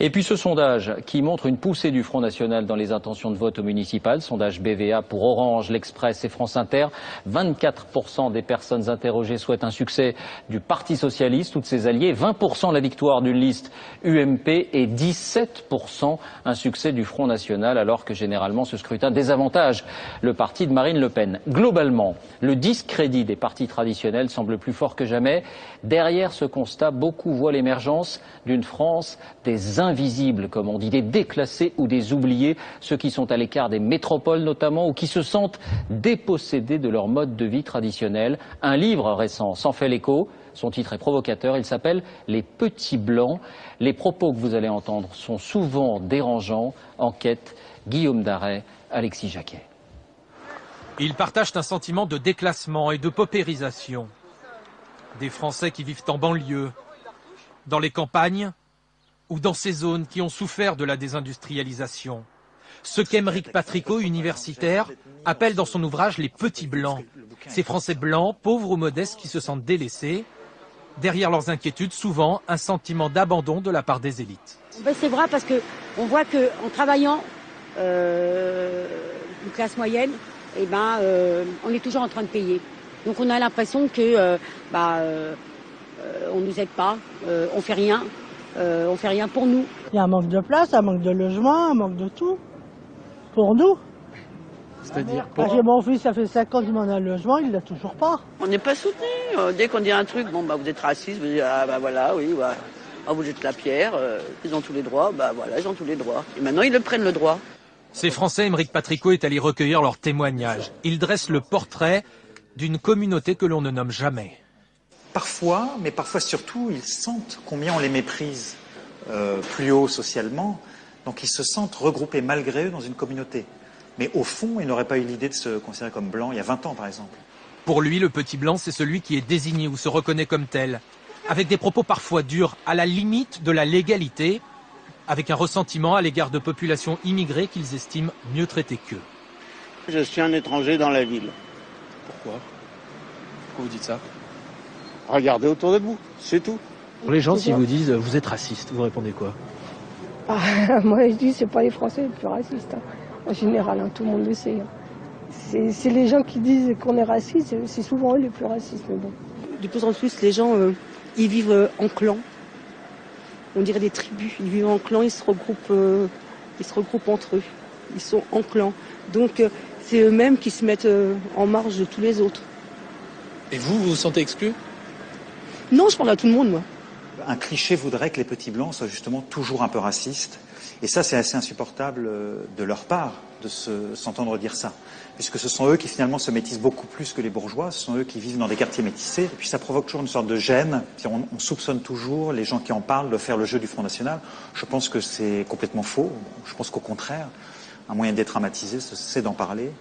Et puis ce sondage qui montre une poussée du Front National dans les intentions de vote au municipal, sondage BVA pour Orange, l'Express et France Inter. 24% des personnes interrogées souhaitent un succès du Parti Socialiste, toutes ses alliés, 20% la victoire d'une liste UMP et 17% un succès du Front National, alors que généralement ce scrutin désavantage le parti de Marine Le Pen. Globalement, le discrédit des partis traditionnels semble plus fort que jamais. Derrière ce constat, beaucoup voient l'émergence d'une France des invisibles, comme on dit, des déclassés ou des oubliés, ceux qui sont à l'écart des métropoles notamment, ou qui se sentent dépossédés de leur mode de vie traditionnel. Un livre récent s'en fait l'écho. Son titre est provocateur, il s'appelle « Les petits blancs ». Les propos que vous allez entendre sont souvent dérangeants. Enquête, Guillaume Daret, Alexis Jacquet. Ils partagent un sentiment de déclassement et de paupérisation. Des Français qui vivent en banlieue, dans les campagnes ou dans ces zones qui ont souffert de la désindustrialisation. Ce qu'Aymeric Patricot, universitaire, appelle dans son ouvrage les petits blancs. Ces Français blancs, pauvres ou modestes, qui se sentent délaissés. Derrière leurs inquiétudes, souvent un sentiment d'abandon de la part des élites. On baisse les bras parce qu'on voit qu'en travaillant, une classe moyenne, on est toujours en train de payer. Donc on a l'impression que on nous aide pas, on fait rien pour nous. Il y a un manque de place, un manque de logement, un manque de tout. Pour nous. C'est-à-dire J'ai mon fils, ça fait 5 ans qu'il m'en a un logement, il l'a toujours pas. On n'est pas soutenu. Dès qu'on dit un truc, vous êtes raciste, vous dites voilà, oui, ouais. Vous jetez la pierre, ils ont tous les droits, ils ont tous les droits. Et maintenant ils le prennent le droit. Ces Français, Aymeric Patricot est allé recueillir leurs témoignages. Il dresse le portrait d'une communauté que l'on ne nomme jamais. Parfois, mais parfois surtout, ils sentent combien on les méprise plus haut socialement. Donc ils se sentent regroupés malgré eux dans une communauté. Mais au fond, ils n'auraient pas eu l'idée de se considérer comme blancs il y a 20 ans, par exemple. Pour lui, le petit blanc, c'est celui qui est désigné ou se reconnaît comme tel, avec des propos parfois durs, à la limite de la légalité, avec un ressentiment à l'égard de populations immigrées qu'ils estiment mieux traitées qu'eux. Je suis un étranger dans la ville. Pourquoi vous dites ça? Regardez autour de vous, c'est tout. Les gens, si vous disent vous êtes raciste, vous répondez quoi? Moi, je dis c'est pas les Français les plus racistes. En général, tout le monde le sait. C'est les gens qui disent qu'on est raciste, c'est souvent eux les plus racistes. Mais bon. De plus en plus, les gens, ils vivent en clan. On dirait des tribus. Ils vivent en clan, ils se regroupent entre eux. Ils sont en clan. Donc, c'est eux-mêmes qui se mettent en marge de tous les autres. Et vous vous sentez exclu? Non, je parle à tout le monde, moi. Un cliché voudrait que les petits blancs soient justement toujours un peu racistes. Et ça, c'est assez insupportable de leur part de s'entendre dire ça. Puisque ce sont eux qui finalement se métissent beaucoup plus que les bourgeois. Ce sont eux qui vivent dans des quartiers métissés. Et puis ça provoque toujours une sorte de gêne. On soupçonne toujours les gens qui en parlent de faire le jeu du Front National. Je pense que c'est complètement faux. Je pense qu'au contraire, un moyen de dédramatiser, c'est d'en parler.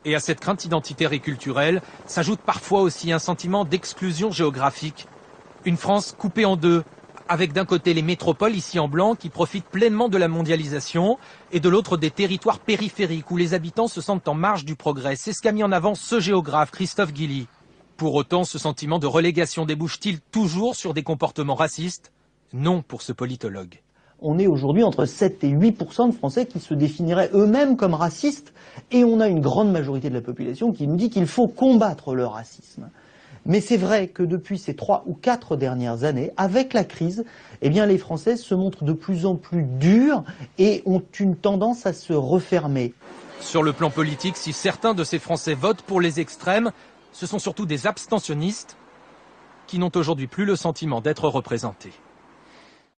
Et à cette crainte identitaire et culturelle s'ajoute parfois aussi un sentiment d'exclusion géographique. Une France coupée en deux, avec d'un côté les métropoles ici en blanc qui profitent pleinement de la mondialisation et de l'autre des territoires périphériques où les habitants se sentent en marge du progrès. C'est ce qu'a mis en avant ce géographe Christophe Guilly. Pour autant, ce sentiment de relégation débouche-t-il toujours sur des comportements racistes? Non pour ce politologue. On est aujourd'hui entre 7 et 8% de Français qui se définiraient eux-mêmes comme racistes et on a une grande majorité de la population qui nous dit qu'il faut combattre le racisme. Mais c'est vrai que depuis ces 3 ou 4 dernières années, avec la crise, les Français se montrent de plus en plus durs et ont une tendance à se refermer. Sur le plan politique, si certains de ces Français votent pour les extrêmes, ce sont surtout des abstentionnistes qui n'ont aujourd'hui plus le sentiment d'être représentés.